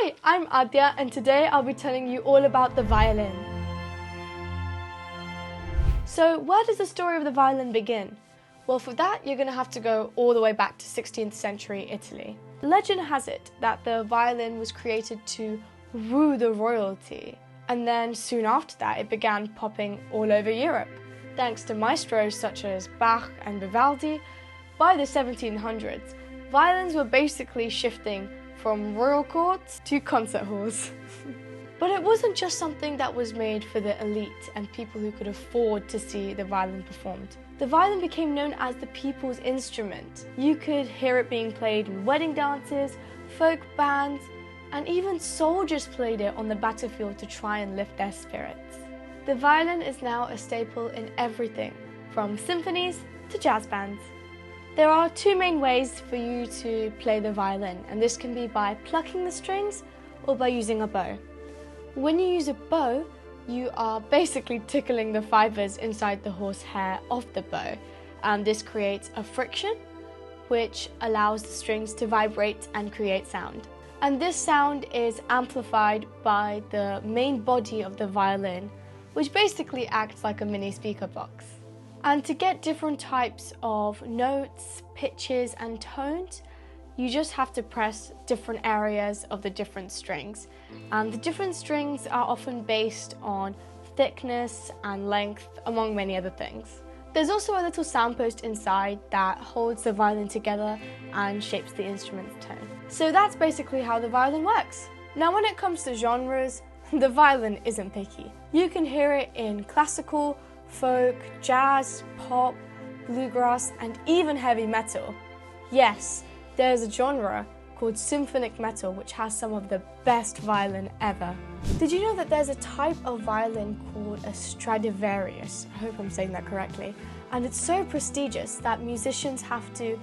Hi, I'm Adya and today I'll be telling you all about the violin. So where does the story of the violin begin? Well, for that you're going to have to go all the way back to 16th century Italy. Legend has it that the violin was created to woo the royalty, and then soon after that it began popping all over Europe. Thanks to maestros such as Bach and Vivaldi, by the 1700s, violins were basically shifting from royal courts to concert halls. But it wasn't just something that was made for the elite and people who could afford to see the violin performed. The violin became known as the people's instrument. You could hear it being played in wedding dances, folk bands, and even soldiers played it on the battlefield to try and lift their spirits. The violin is now a staple in everything, from symphonies to jazz bands. There are two main ways for you to play the violin, and this can be by plucking the strings or by using a bow. When you use a bow, you are basically tickling the fibers inside the horsehair of the bow, and this creates a friction which allows the strings to vibrate and create sound. And this sound is amplified by the main body of the violin, which basically acts like a mini speaker box. And to get different types of notes, pitches and tones, you just have to press different areas of the different strings. And the different strings are often based on thickness and length, among many other things. There's also a little sound post inside that holds the violin together and shapes the instrument's tone. So that's basically how the violin works. Now when it comes to genres, the violin isn't picky. You can hear it in classical, folk, jazz, pop, bluegrass, and even heavy metal. Yes, there's a genre called symphonic metal which has some of the best violin ever. Did you know that there's a type of violin called a Stradivarius? I hope I'm saying that correctly. And it's so prestigious that musicians have to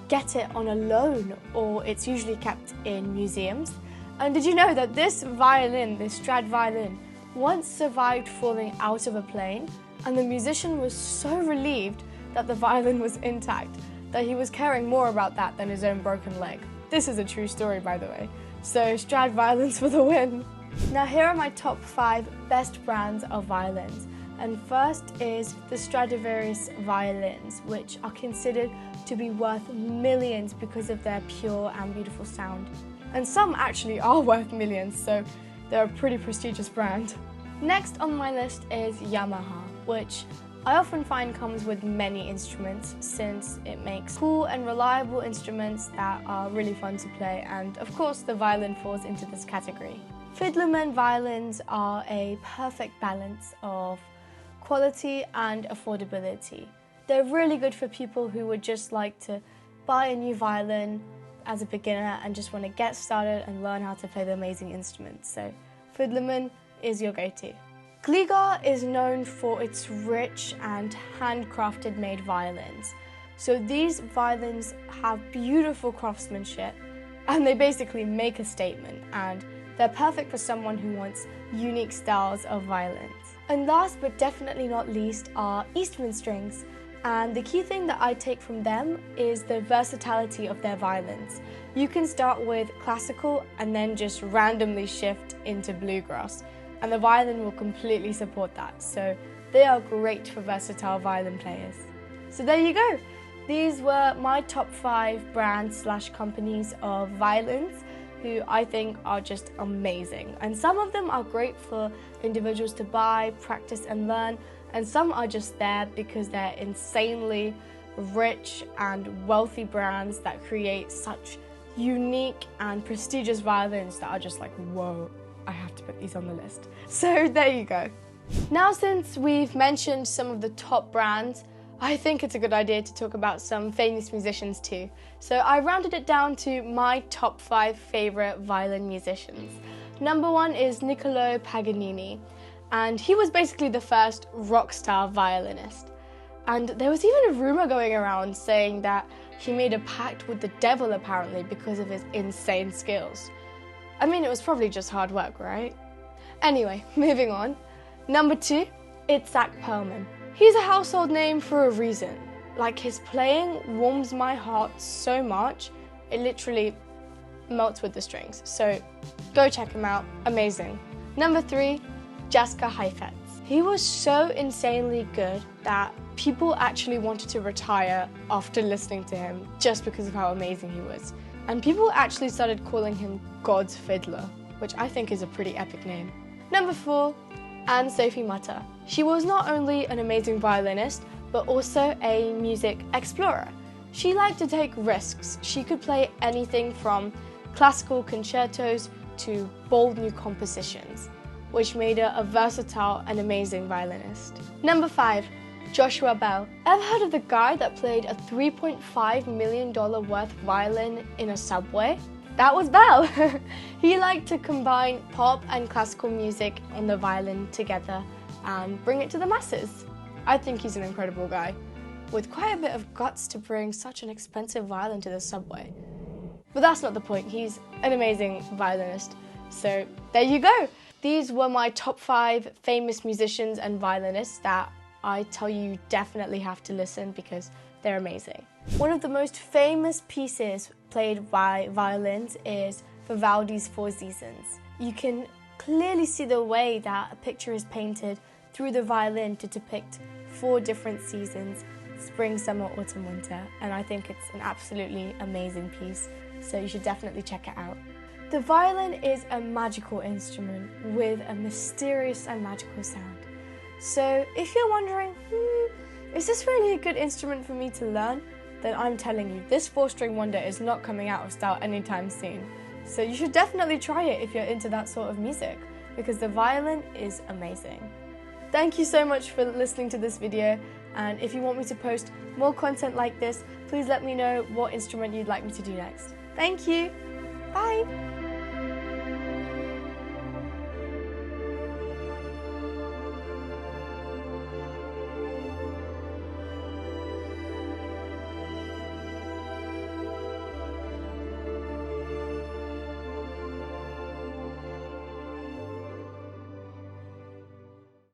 get it on a loan, or it's usually kept in museums. And did you know that this violin, this Strad violin, once survived falling out of a plane, and the musician was so relieved that the violin was intact that he was caring more about that than his own broken leg. This is a true story, by the way. So Strad violins for the win. Now here are my top 5 best brands of violins. And first is the Stradivarius violins, which are considered to be worth millions because of their pure and beautiful sound. And some actually are worth millions, so they're a pretty prestigious brand. Next on my list is Yamaha, which I often find comes with many instruments since it makes cool and reliable instruments that are really fun to play, and of course the violin falls into this category. Fiddlerman violins are a perfect balance of quality and affordability. They're really good for people who would just like to buy a new violin as a beginner and just want to get started and learn how to play the amazing instruments. So Fiddlerman is your go-to. Gligar is known for its rich and handcrafted made violins. So these violins have beautiful craftsmanship and they basically make a statement, and they're perfect for someone who wants unique styles of violins. And last but definitely not least are Eastman strings. And the key thing that I take from them is the versatility of their violins. You can start with classical and then just randomly shift into bluegrass, and the violin will completely support that. So they are great for versatile violin players. So there you go. These were my top 5 brands / companies of violins who I think are just amazing. And some of them are great for individuals to buy, practice and learn, and some are just there because they're insanely rich and wealthy brands that create such unique and prestigious violins that are just like, whoa, I have to put these on the list. So there you go. Now since we've mentioned some of the top brands, I think it's a good idea to talk about some famous musicians too. So I rounded it down to my top 5 favorite violin musicians. Number 1 is Niccolò Paganini, and he was basically the first rock star violinist. And there was even a rumor going around saying that he made a pact with the devil apparently because of his insane skills. I mean, it was probably just hard work, right? Anyway, moving on. Number 2, it's Zach Perlman. He's a household name for a reason. Like, his playing warms my heart so much, it literally melts with the strings. So go check him out, amazing. Number 3, Jaska Heifetz. He was so insanely good that people actually wanted to retire after listening to him just because of how amazing he was. And people actually started calling him God's Fiddler, which I think is a pretty epic name. Number 4, Anne-Sophie Mutter. She was not only an amazing violinist, but also a music explorer. She liked to take risks. She could play anything from classical concertos to bold new compositions, which made her a versatile and amazing violinist. Number 5, Joshua Bell. Ever heard of the guy that played a $3.5 million worth violin in a subway? That was Bell. He liked to combine pop and classical music on the violin together and bring it to the masses. I think he's an incredible guy, with quite a bit of guts to bring such an expensive violin to the subway. But that's not the point, he's an amazing violinist. So there you go. These were my top 5 famous musicians and violinists that I tell you definitely have to listen because they're amazing. One of the most famous pieces played by violins is Vivaldi's Four Seasons. You can clearly see the way that a picture is painted through the violin to depict 4 different seasons: spring, summer, autumn, winter. And I think it's an absolutely amazing piece, so you should definitely check it out. The violin is a magical instrument with a mysterious and magical sound. So if you're wondering, is this really a good instrument for me to learn? Then I'm telling you, this 4-string wonder is not coming out of style anytime soon. So you should definitely try it if you're into that sort of music, because the violin is amazing. Thank you so much for listening to this video, and if you want me to post more content like this, please let me know what instrument you'd like me to do next. Thank you. Bye.